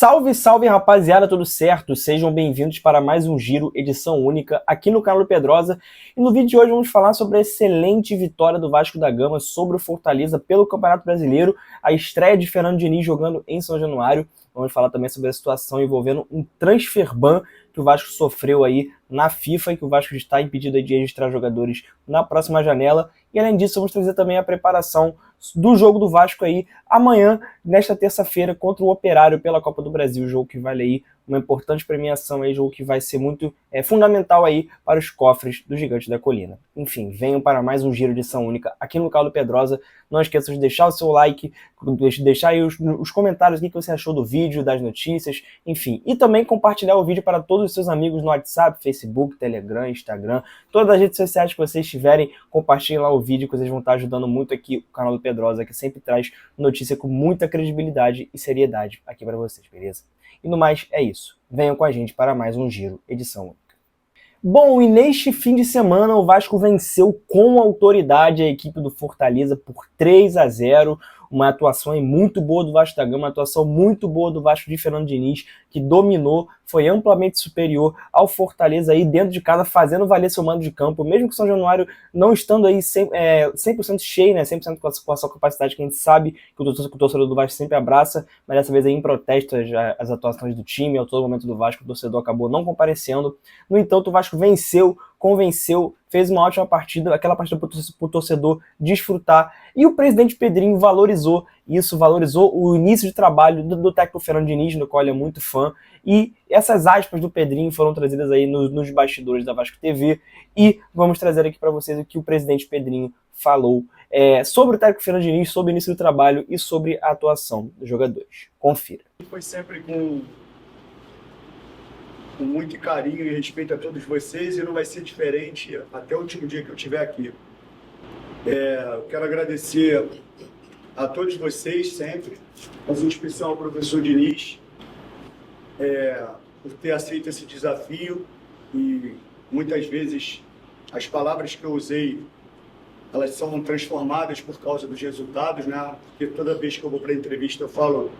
Salve, salve rapaziada, tudo certo? Sejam bem-vindos para mais um Giro, edição única, aqui no canal do Pedrosa. E no vídeo de hoje vamos falar sobre a excelente vitória do Vasco da Gama sobre o Fortaleza pelo Campeonato Brasileiro, a estreia de Fernando Diniz jogando em São Januário. Vamos falar também sobre a situação envolvendo um transfer ban que o Vasco sofreu aí na FIFA e que o Vasco está impedido de registrar jogadores na próxima janela. E além disso, vamos trazer também a preparação do jogo do Vasco aí amanhã, nesta terça-feira, contra o Operário pela Copa do Brasil, jogo que vale aí uma importante premiação aí, jogo que vai ser muito fundamental aí para os cofres do Gigante da Colina. Enfim, venham para mais um Giro de edição única aqui no canal do Pedrosa. Não esqueça de deixar o seu like, deixar aí os comentários o que você achou do vídeo, das notícias, enfim. E também compartilhar o vídeo para todos os seus amigos no WhatsApp, Facebook, Telegram, Instagram, todas as redes sociais que vocês tiverem, compartilhem lá o vídeo que vocês vão estar ajudando muito aqui o canal do Pedrosa, que sempre traz notícia com muita credibilidade e seriedade aqui para vocês, beleza? E no mais, é isso. Venham com a gente para mais um Giro, edição única. Bom, e neste fim de semana o Vasco venceu com autoridade a equipe do Fortaleza por 3-0, uma atuação muito boa do Vasco da Gama, uma atuação muito boa do Vasco de Fernando Diniz, que dominou, foi amplamente superior ao Fortaleza aí dentro de casa, fazendo valer seu mando de campo, mesmo que o São Januário não estando aí 100% cheio, né, 100% com a sua capacidade, que a gente sabe que o torcedor do Vasco sempre abraça, mas dessa vez aí em protesto as atuações do time, ao todo momento do Vasco, o torcedor acabou não comparecendo. No entanto, o Vasco venceu, convenceu, fez uma ótima partida, aquela partida para o torcedor desfrutar, e o presidente Pedrinho valorizou isso, valorizou o início de trabalho do técnico Fernando Diniz, no qual ele é muito fã, e essas aspas do Pedrinho foram trazidas aí nos bastidores da Vasco TV, e vamos trazer aqui para vocês o que o presidente Pedrinho falou sobre o técnico Fernando Diniz, sobre o início do trabalho e sobre a atuação dos jogadores. Confira. Foi sempre com muito carinho e respeito a todos vocês, e não vai ser diferente até o último dia que eu estiver aqui. Eu quero agradecer a todos vocês sempre, mas em especial ao professor Diniz, por ter aceito esse desafio, e muitas vezes as palavras que eu usei, elas são transformadas por causa dos resultados, né? Porque toda vez que eu vou para a entrevista eu falo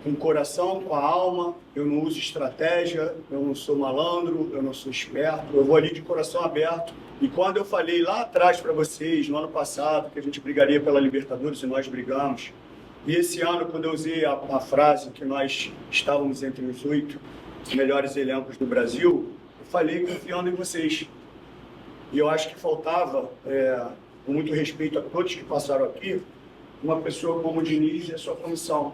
com o coração, com a alma, eu não uso estratégia, eu não sou malandro, eu não sou esperto, eu vou ali de coração aberto. E quando eu falei lá atrás para vocês, no ano passado, que a gente brigaria pela Libertadores, e nós brigamos, e esse ano, quando eu usei a frase que nós estávamos entre os 8 melhores elencos do Brasil, eu falei confiando em vocês. E eu acho que faltava, com muito respeito a todos que passaram aqui, uma pessoa como o Diniz e a sua comissão,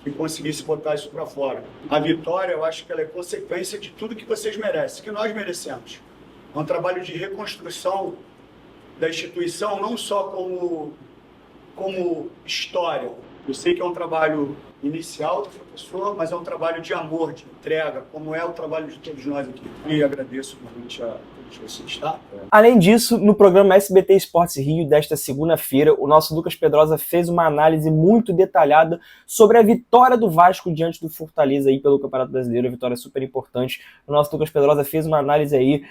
que conseguisse botar isso para fora. A vitória, eu acho que ela é consequência de tudo que vocês merecem, que nós merecemos. É um trabalho de reconstrução da instituição, não só como história. Eu sei que é um trabalho inicial do professor, mas é um trabalho de amor, de entrega, como é o trabalho de todos nós aqui. E agradeço muito a todos vocês, tá? Além disso, no programa SBT Esportes Rio desta segunda-feira, o nosso Lucas Pedrosa fez uma análise muito detalhada sobre a vitória do Vasco diante do Fortaleza aí pelo Campeonato Brasileiro, a vitória super importante. O nosso Lucas Pedrosa fez uma análise aí,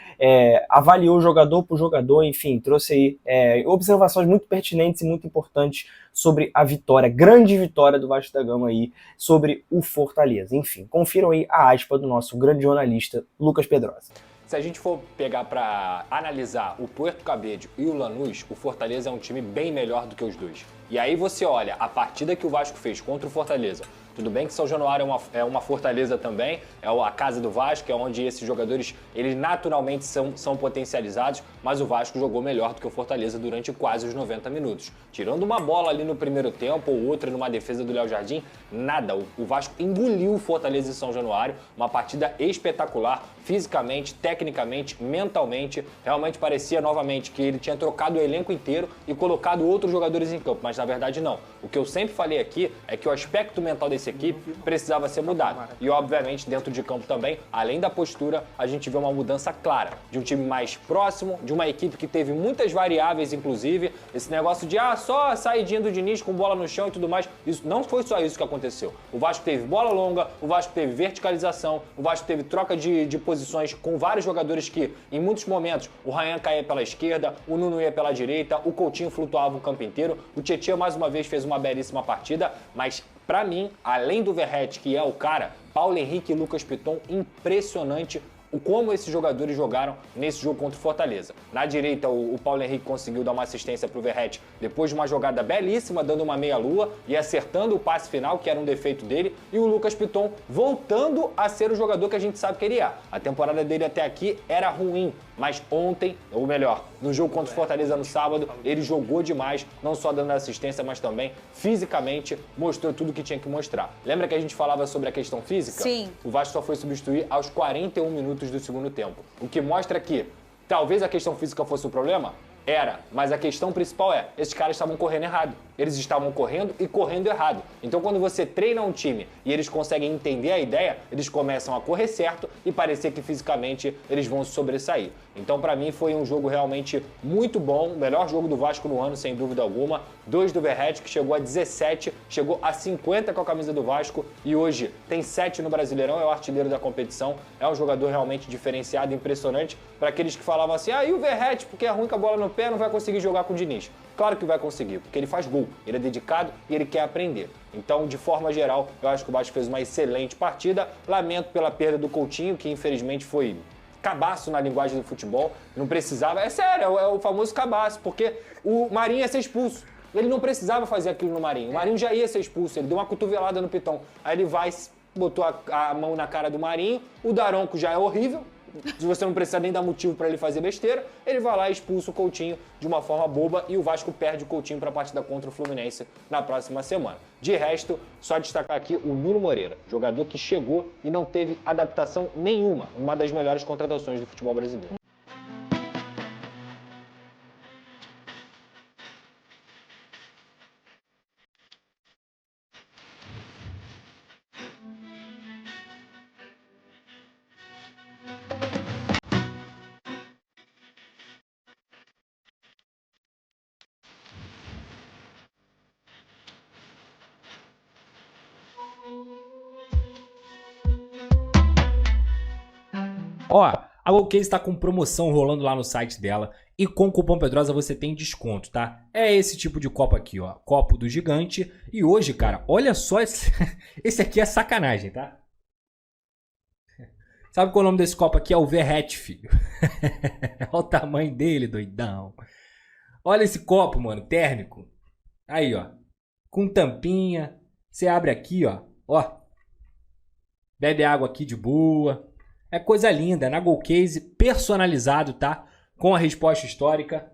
avaliou jogador por jogador, enfim, trouxe aí observações muito pertinentes e muito importantes sobre a vitória, grande vitória do Vasco da Gama aí sobre o Fortaleza. Enfim, confiram aí a aspa do nosso grande jornalista Lucas Pedrosa. Se a gente for pegar para analisar o Puerto Cabedelo e o Lanús, o Fortaleza é um time bem melhor do que os dois. E aí você olha a partida que o Vasco fez contra o Fortaleza. Tudo bem que São Januário é uma fortaleza também, é a casa do Vasco, é onde esses jogadores eles naturalmente são potencializados, mas o Vasco jogou melhor do que o Fortaleza durante quase os 90 minutos. Tirando uma bola ali no primeiro tempo ou outra numa defesa do Léo Jardim, nada. O Vasco engoliu o Fortaleza e São Januário, uma partida espetacular, fisicamente, tecnicamente, mentalmente. Realmente parecia novamente que ele tinha trocado o elenco inteiro e colocado outros jogadores em campo, mas na verdade não. O que eu sempre falei aqui é que o aspecto mental desse equipe precisava ser mudado. E obviamente dentro de campo também, além da postura, a gente vê uma mudança clara de um time mais próximo, de uma equipe que teve muitas variáveis, inclusive esse negócio de só saidinha do Diniz com bola no chão e tudo mais. Isso não foi só isso que aconteceu. O Vasco teve bola longa, o Vasco teve verticalização, o Vasco teve troca de posições com vários jogadores que em muitos momentos o Ryan caía pela esquerda, o Nuno ia pela direita, o Coutinho flutuava o campo inteiro, o Tietchan mais uma vez fez uma belíssima partida, mas Pra mim, além do Verratti, que é o cara, Paulo Henrique e Lucas Piton, impressionante como esses jogadores jogaram nesse jogo contra o Fortaleza. Na direita, o Paulo Henrique conseguiu dar uma assistência para o Verratti depois de uma jogada belíssima, dando uma meia-lua e acertando o passe final, que era um defeito dele, e o Lucas Piton voltando a ser o jogador que a gente sabe que ele é. A temporada dele até aqui era ruim, mas ontem, ou melhor, no jogo contra o Fortaleza no sábado, ele jogou demais, não só dando assistência, mas também fisicamente mostrou tudo que tinha que mostrar. Lembra que a gente falava sobre a questão física? Sim. O Vasco só foi substituir aos 41 minutos do segundo tempo. O que mostra que talvez a questão física fosse o problema? Era, mas a questão principal é, esses caras estavam correndo errado. Eles estavam correndo e correndo errado. Então quando você treina um time e eles conseguem entender a ideia, eles começam a correr certo e parecer que fisicamente eles vão se sobressair. Então pra mim foi um jogo realmente muito bom, o melhor jogo do Vasco no ano, sem dúvida alguma. 2 do Verratti, que chegou a 17, chegou a 50 com a camisa do Vasco e hoje tem 7 no Brasileirão, é o artilheiro da competição. É um jogador realmente diferenciado, impressionante. Para aqueles que falavam assim, e o Verratti, porque é ruim com a bola no pé, não vai conseguir jogar com o Diniz. Claro que vai conseguir, porque ele faz gol, ele é dedicado e ele quer aprender. Então, de forma geral, eu acho que o Vasco fez uma excelente partida. Lamento pela perda do Coutinho, que infelizmente foi cabaço na linguagem do futebol. Não precisava, é sério, é o famoso cabaço, porque o Marinho ia ser expulso. Ele não precisava fazer aquilo no Marinho. O Marinho já ia ser expulso, ele deu uma cotovelada no Piton. Aí ele vai, botou a mão na cara do Marinho, o Daronco já é horrível. Se você não precisa nem dar motivo para ele fazer besteira, ele vai lá e expulsa o Coutinho de uma forma boba e o Vasco perde o Coutinho para a partida contra o Fluminense na próxima semana. De resto, só destacar aqui o Nuno Moreira, jogador que chegou e não teve adaptação nenhuma, uma das melhores contratações do futebol brasileiro. Ó, a GoCase está com promoção rolando lá no site dela e com o cupom Pedrosa você tem desconto, tá? É esse tipo de copo aqui, ó, copo do gigante. E hoje, cara, olha só, esse aqui é sacanagem, tá? Sabe qual é o nome desse copo aqui? É o Verratti, filho. Olha o tamanho dele, doidão. Olha esse copo, mano, térmico. Aí, ó, com tampinha. Você abre aqui, ó, bebe água aqui de boa. É coisa linda, na GoCase, personalizado, tá? Com a resposta histórica.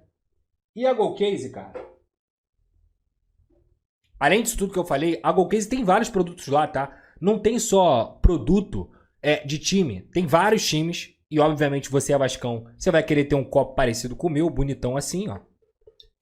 E a GoCase, cara? Além disso tudo que eu falei, a GoCase tem vários produtos lá, tá? Não tem só produto de time, tem vários times. E obviamente você é vascão, você vai querer ter um copo parecido com o meu, bonitão assim, ó.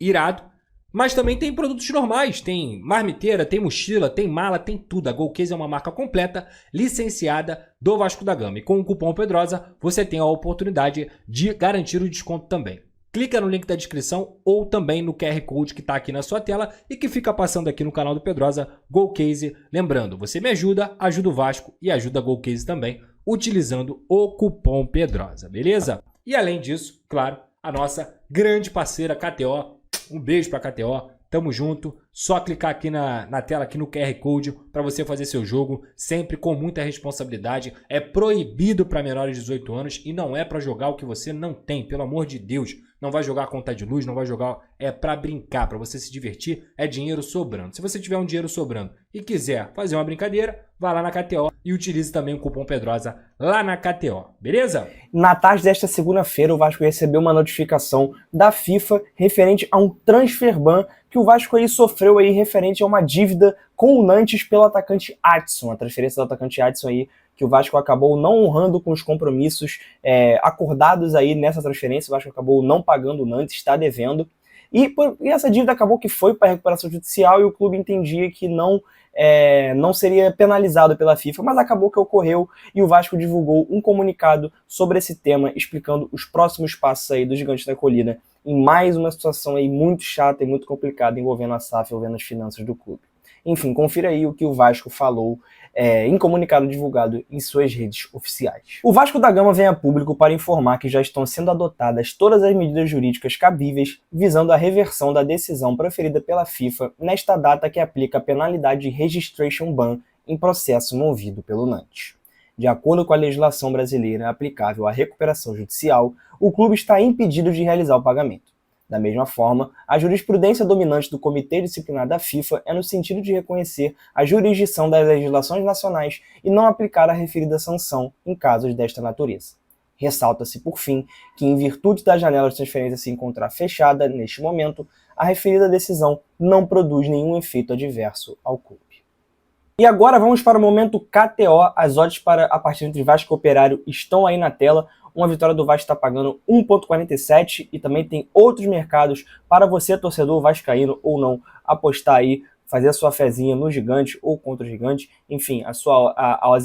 Irado. Mas também tem produtos normais, tem marmiteira, tem mochila, tem mala, tem tudo. A GoCase é uma marca completa, licenciada do Vasco da Gama. E com o cupom Pedrosa, você tem a oportunidade de garantir o desconto também. Clica no link da descrição ou também no QR Code que está aqui na sua tela e que fica passando aqui no canal do Pedrosa, GoCase. Lembrando, você me ajuda, ajuda o Vasco e ajuda a GoCase também, utilizando o cupom Pedrosa, beleza? E além disso, claro, a nossa grande parceira KTO. Um beijo pra KTO, tamo junto. Só clicar aqui na tela, aqui no QR Code, para você fazer seu jogo, sempre com muita responsabilidade. É proibido para menores de 18 anos e não é para jogar o que você não tem, pelo amor de Deus. Não vai jogar conta de luz, não vai jogar, é para brincar, para você se divertir, é dinheiro sobrando. Se você tiver um dinheiro sobrando e quiser fazer uma brincadeira, vá lá na KTO e utilize também o cupom Pedrosa lá na KTO, beleza? Na tarde desta segunda-feira, o Vasco recebeu uma notificação da FIFA referente a um transfer ban que o Vasco aí sofreu aí referente a uma dívida com o Nantes pelo atacante Adson, a transferência do atacante Adson aí, que o Vasco acabou não honrando com os compromissos acordados aí nessa transferência. O Vasco acabou não pagando o Nantes, está devendo. E essa dívida acabou que foi para a recuperação judicial e o clube entendia que não seria penalizado pela FIFA, mas acabou que ocorreu e o Vasco divulgou um comunicado sobre esse tema, explicando os próximos passos aí do Gigante da Colina em mais uma situação aí muito chata e muito complicada envolvendo a SAF, envolvendo as finanças do clube. Enfim, confira aí o que o Vasco falou em comunicado divulgado em suas redes oficiais. O Vasco da Gama vem a público para informar que já estão sendo adotadas todas as medidas jurídicas cabíveis visando a reversão da decisão proferida pela FIFA nesta data que aplica a penalidade de registration ban em processo movido pelo Nantes. De acordo com a legislação brasileira aplicável à recuperação judicial, o clube está impedido de realizar o pagamento. Da mesma forma, a jurisprudência dominante do Comitê Disciplinar da FIFA é no sentido de reconhecer a jurisdição das legislações nacionais e não aplicar a referida sanção em casos desta natureza. Ressalta-se, por fim, que em virtude da janela de transferência se encontrar fechada neste momento, a referida decisão não produz nenhum efeito adverso ao clube. E agora vamos para o momento KTO. As odds para a partida entre Vasco e Operário estão aí na tela. Uma vitória do Vasco está pagando 1,47 e também tem outros mercados para você, torcedor vascaíno ou não, apostar aí, fazer a sua fezinha no gigante ou contra o gigante. Enfim, as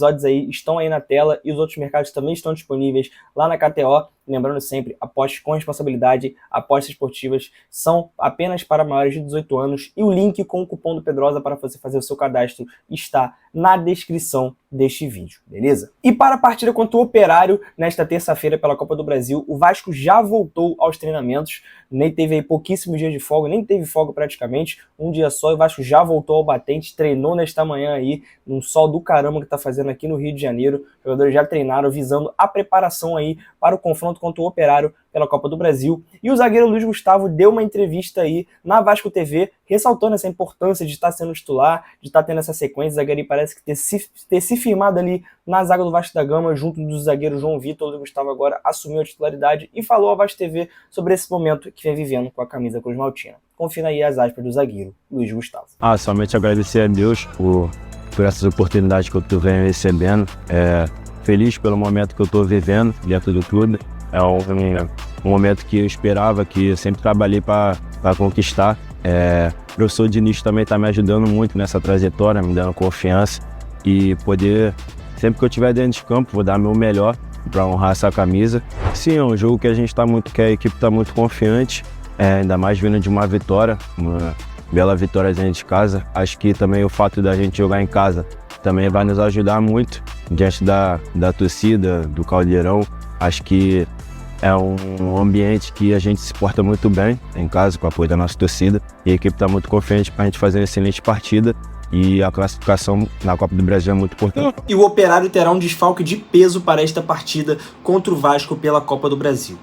odds aí estão aí na tela e os outros mercados também estão disponíveis lá na KTO. Lembrando sempre, apostes com responsabilidade, apostas esportivas são apenas para maiores de 18 anos e o link com o cupom do Pedrosa para você fazer o seu cadastro está na descrição deste vídeo, beleza? E para a partida contra o Operário, nesta terça-feira pela Copa do Brasil, o Vasco já voltou aos treinamentos, nem teve aí pouquíssimos dias de folga, nem teve folga praticamente, um dia só, e o Vasco já voltou ao batente, treinou nesta manhã aí, num sol do caramba que tá fazendo aqui no Rio de Janeiro, os jogadores já treinaram visando a preparação aí para o confronto contra o Operário pela Copa do Brasil. E o zagueiro Luiz Gustavo deu uma entrevista aí na Vasco TV, ressaltando essa importância de estar sendo titular, de estar tendo essa sequência. O zagueiro parece que ter se firmado ali na zaga do Vasco da Gama, junto do zagueiro João Vitor. O Luiz Gustavo agora assumiu a titularidade e falou à Vasco TV sobre esse momento que vem vivendo com a camisa Cruz Maltina. Confira aí as aspas do zagueiro Luiz Gustavo. Somente agradecer a Deus por essas oportunidades que eu venho recebendo. Feliz pelo momento que eu estou vivendo dentro do clube. É um momento que eu esperava, que eu sempre trabalhei para conquistar. O professor Diniz também está me ajudando muito nessa trajetória, me dando confiança e poder, sempre que eu estiver dentro de campo, vou dar meu melhor para honrar essa camisa. Sim, é um jogo que a equipe está muito confiante, ainda mais vindo de uma vitória, uma bela vitória dentro de casa. Acho que também o fato da gente jogar em casa também vai nos ajudar muito diante da torcida, do Caldeirão. Acho que é um ambiente que a gente se porta muito bem em casa, com o apoio da nossa torcida. E a equipe está muito confiante para a gente fazer uma excelente partida. E a classificação na Copa do Brasil é muito importante. E o Operário terá um desfalque de peso para esta partida contra o Vasco pela Copa do Brasil.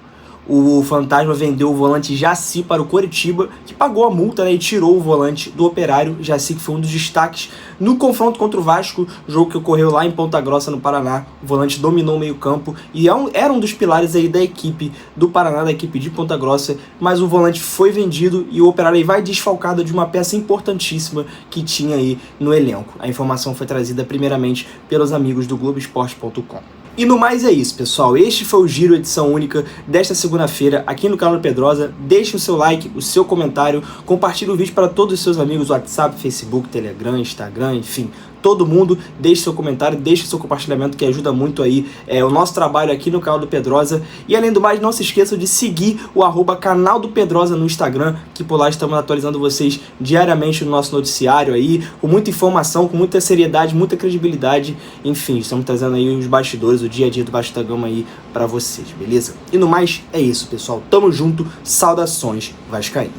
O Fantasma vendeu o volante Jaci para o Coritiba, que pagou a multa, e tirou o volante do Operário. Jaci, que foi um dos destaques no confronto contra o Vasco, jogo que ocorreu lá em Ponta Grossa, no Paraná. O volante dominou o meio-campo e era um dos pilares aí da equipe do Paraná, da equipe de Ponta Grossa, mas o volante foi vendido e o Operário aí vai desfalcado de uma peça importantíssima que tinha aí no elenco. A informação foi trazida primeiramente pelos amigos do Globoesporte.com. E no mais é isso, pessoal. Este foi o Giro, edição única desta segunda-feira aqui no canal do Pedrosa. Deixe o seu like, o seu comentário, compartilhe o vídeo para todos os seus amigos, WhatsApp, Facebook, Telegram, Instagram, enfim, todo mundo. Deixe seu comentário, deixe seu compartilhamento, que ajuda muito aí o nosso trabalho aqui no canal do Pedrosa. E além do mais, não se esqueçam de seguir o @canal do Pedrosa no Instagram, que por lá estamos atualizando vocês diariamente no nosso noticiário aí, com muita informação, com muita seriedade, muita credibilidade. Enfim, estamos trazendo aí os bastidores, o dia a dia do Vasco da Gama aí pra vocês, beleza? E no mais, é isso, pessoal. Tamo junto, saudações vascaínas.